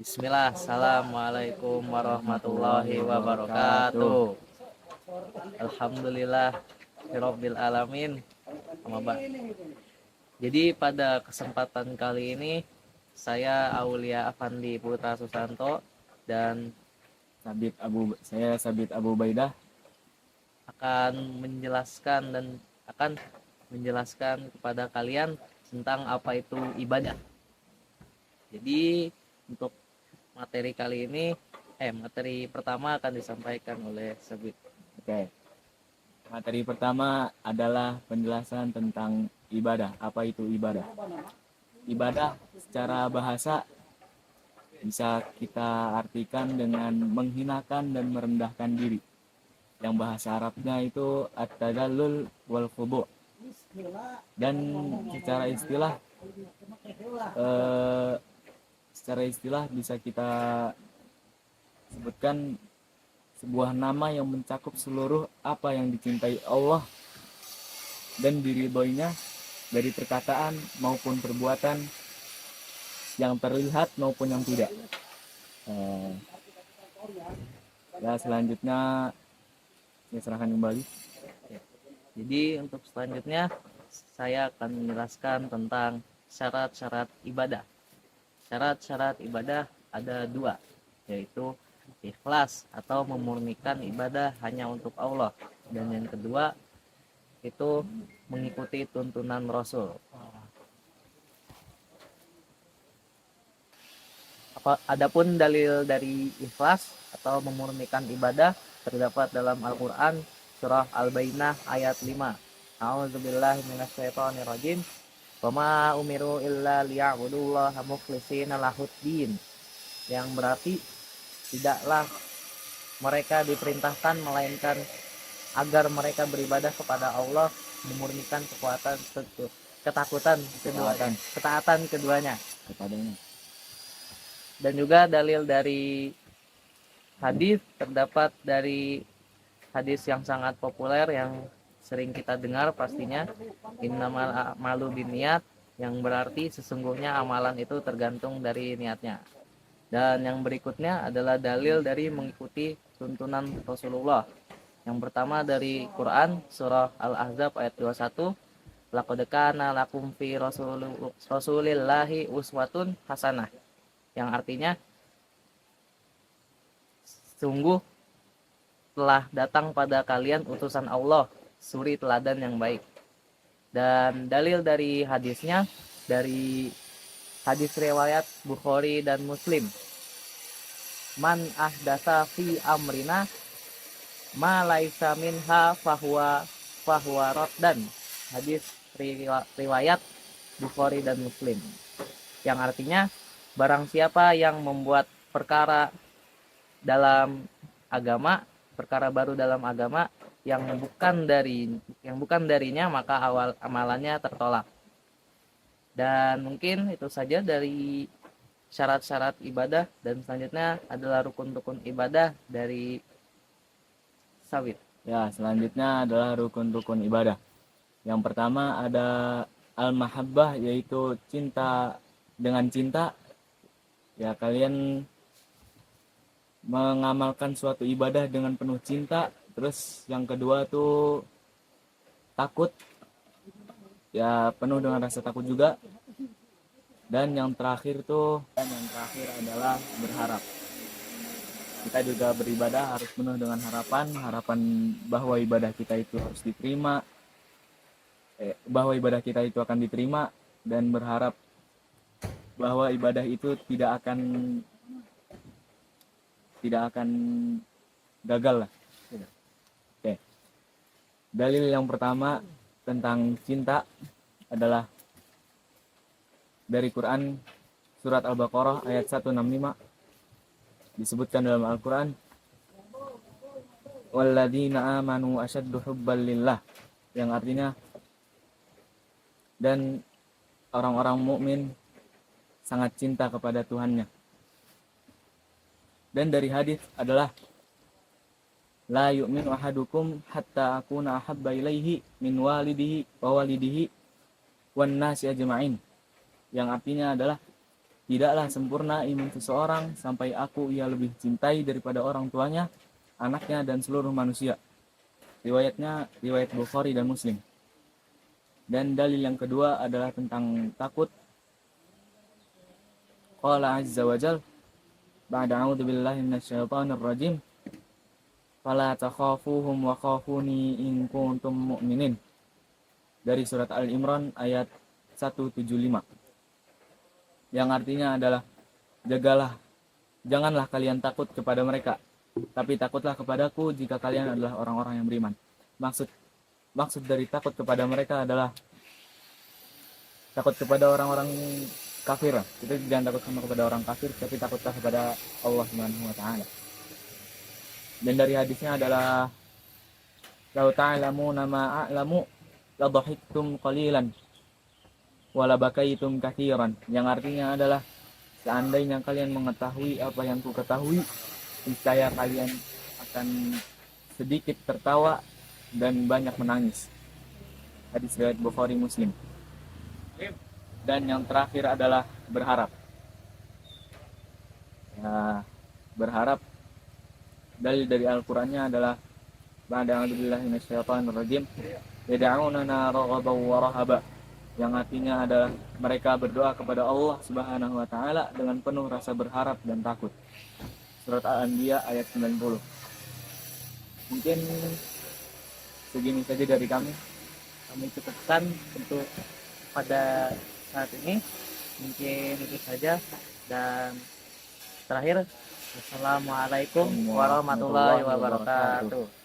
Bismillah, Assalamualaikum warahmatullahi wabarakatuh. Alhamdulillah, Rabbil Alamin. Jadi pada kesempatan kali ini saya Aulia Afandi Putra Susanto dan Sabit Abu Baidah. akan menjelaskan kepada kalian tentang apa itu ibadah. Jadi untuk materi pertama akan disampaikan oleh Sabit. Oke. Materi pertama adalah penjelasan tentang ibadah. Apa itu ibadah? Ibadah secara bahasa bisa kita artikan dengan menghinakan dan merendahkan diri. Yang bahasa Arabnya itu at-tadallul wal khudu'. Dan eh, secara istilah bisa kita sebutkan sebuah nama yang mencakup seluruh apa yang dicintai Allah dan diridhoinya dari perkataan maupun perbuatan yang terlihat maupun yang tidak. Ya, selanjutnya saya serahkan kembali. Jadi untuk selanjutnya saya akan menjelaskan tentang syarat-syarat ibadah. Syarat-syarat ibadah ada dua, yaitu ikhlas atau memurnikan ibadah hanya untuk Allah, dan yang kedua itu mengikuti tuntunan Rasul. Adapun dalil dari ikhlas atau memurnikan ibadah terdapat dalam Al-Qur'an surah Al-Bainah ayat 5. A'udzubillahi minasyaitonirrajim. Wa ma umiru illa liya'budullaha mukhlishina lahuddin. Yang berarti tidaklah mereka diperintahkan melainkan agar mereka beribadah kepada Allah, memurnikan ketaatan keduanya. Dan juga dalil dari hadis terdapat dari hadis yang sangat populer yang sering kita dengar pastinya, innamal a'malu binniyat, yang berarti sesungguhnya amalan itu tergantung dari niatnya. Dan yang berikutnya adalah dalil dari mengikuti tuntunan Rasulullah. Yang pertama dari Quran surah Al-Ahzab ayat 21, laqad kana lakum fi rasulillahi uswatun hasanah, yang artinya sungguh telah datang pada kalian utusan Allah, suri teladan yang baik. Dan dalil dari hadisnya dari hadis riwayat Bukhari dan Muslim. Man ahdasa fi amrina ma laisa minha fahuwa raddan. Hadis riwayat Bukhari dan Muslim. Yang artinya barang siapa yang membuat perkara baru dalam agama yang bukan darinya, maka awal amalannya tertolak. Dan mungkin itu saja dari syarat-syarat ibadah, dan selanjutnya adalah rukun-rukun ibadah dari Sawit. Ya, selanjutnya adalah rukun-rukun ibadah. Yang pertama ada al-mahabbah, yaitu cinta dengan cinta. Ya, kalian mengamalkan suatu ibadah dengan penuh cinta. Terus yang kedua tuh takut, ya penuh dengan rasa takut juga. Dan yang terakhir adalah berharap. Kita juga beribadah harus penuh dengan harapan bahwa ibadah kita itu harus diterima, bahwa ibadah kita itu akan diterima, dan berharap bahwa ibadah itu tidak akan gagal lah. Oke. Dalil yang pertama tentang cinta adalah dari Quran surat Al-Baqarah ayat 165. Disebutkan dalam Al-Quran, walladzina amanu asyaddu hubban lillah, yang artinya dan orang-orang mukmin sangat cinta kepada Tuhannya. Dan dari hadis adalah la yu'minu ahadukum hatta akuna ahabba ilaihi min walidihi wa walidihi wan nasi ajma'in, yang artinya adalah Tidaklah sempurna iman seseorang sampai aku ia lebih cintai daripada orang tuanya, anaknya, dan seluruh manusia. Riwayatnya riwayat Bukhari dan Muslim. Dan dalil yang kedua adalah tentang takut. Qala azza wa jal ba'da a'udzu billahi minasyaitonir rajim fala takhafuhum wa khafuni in kuntum mu'minin. Dari surat Al-Imran ayat 175. Yang artinya adalah janganlah kalian takut kepada mereka, tapi takutlah kepadaku jika kalian adalah orang-orang yang beriman. Maksud dari takut kepada mereka adalah takut kepada orang-orang kafir. Kita jangan takut sama kepada orang kafir, tapi takutlah kepada Allah Subhanahu wa taala. Dan dari hadisnya adalah lau ta'lamuna ma a'lamu la dhahiktum qalilan wa la bakaitum katsiran. Yang artinya adalah seandainya kalian mengetahui apa yang ku ketahui, niscaya kalian akan sedikit tertawa dan banyak menangis. Hadis riwayat Bukhari Muslim. Dan yang terakhir adalah berharap. Ya, berharap dalil dari Al-Qur'annya adalah ba'da a'udzubillahi minasyaitonir rajim yad'unana raghaban wa rahaba. Yang artinya adalah mereka berdoa kepada Allah Subhanahu wa taala dengan penuh rasa berharap dan takut. Surat Al-Anbiya ayat 90. Mungkin segini saja dari kami. Kami cukupkan untuk pada saat ini. Mungkin itu saja, dan terakhir, wassalamualaikum warahmatullahi wabarakatuh.